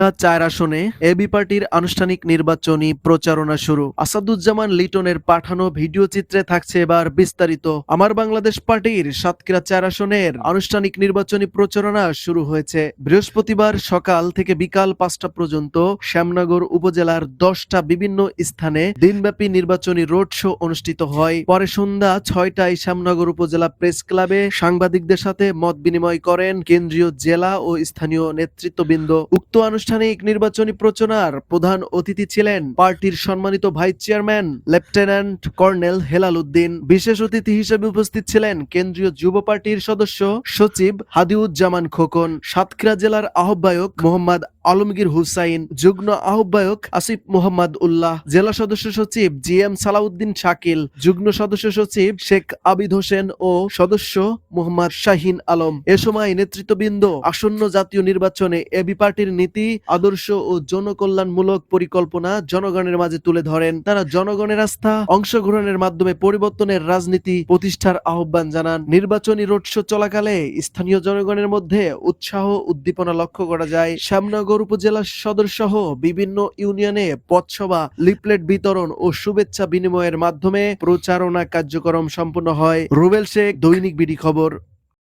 4 আসনে এবি পার্টির আনুষ্ঠানিক নির্বাচনী প্রচারণা শুরু। আসাদুজ্জামান লিটনের পাঠানো ভিডিও চিত্রে থাকছে এবার বিস্তারিত। আমার বাংলাদেশ পার্টির সাতক্ষীরা 4 আসনের আনুষ্ঠানিক নির্বাচনী প্রচারণা শুরু হয়েছে। বৃহস্পতিবার সকাল থেকে বিকাল 5টা পর্যন্ত শ্যামনগর উপজেলার 10টা বিভিন্ন স্থানে দিনব্যাপী নির্বাচনী রোড শো অনুষ্ঠিত হয়। পরে সন্ধ্যা 6টায় শ্যামনগর উপজেলা প্রেস ক্লাবে সাংবাদিকদের সাথে মত বিনিময় করেন কেন্দ্রীয় জেলা ও স্থানীয় নেতৃত্ববৃন্দ। উক্ত আনুষ্ঠানিক নির্বাচনী প্রচারণার প্রধান অতিথি ছিলেন পার্টির সম্মানিত vice chairman lieutenant colonel Helal Uddin. বিশেষ অতিথি হিসেবে উপস্থিত ছিলেন কেন্দ্রীয় যুব পার্টির সদস্য সচিব হাদিউজ্জামান খোকন, সাতক্ষীরা জেলার আহ্বায়ক মোহাম্মদ আলমগীর হুসাইন, যুগ্ম আহ্বায়ক আসিফ মোহাম্মদ উল্লাহ, জেলা সদস্য সচিব জিএম সালাউদ্দিন শাকিল, যুগ্ম সদস্য সচিব শেখ আবিদ হোসেন ও সদস্য মোহাম্মদ শাহিন আলম। এ সময় নেতৃত্ববৃন্দ আসন্ন জাতীয় নির্বাচনে এবি পার্টির নীতি, আদর্শ ও জনকল্যাণমূলক পরিকল্পনা জনগণের মাঝে তুলে ধরেন। তারা জনগণের আস্থা, অংশগ্রহণের মাধ্যমে পরিবর্তনের রাজনীতি প্রতিষ্ঠার আহ্বান জানান। নির্বাচনী রোড শো চলাকালে স্থানীয় জনগণের মধ্যে উৎসাহ উদ্দীপনা লক্ষ্য করা যায়। শ্যামনগর উপজেলা সদর সহ বিভিন্ন ইউনিয়নে পথসভা, লিফলেট বিতরণ ও শুভেচ্ছা বিনিময়ের মাধ্যমে প্রচারণা কার্যক্রম সম্পন্ন হয়। রুবেল শেখ, দৈনিক বিডি খবর।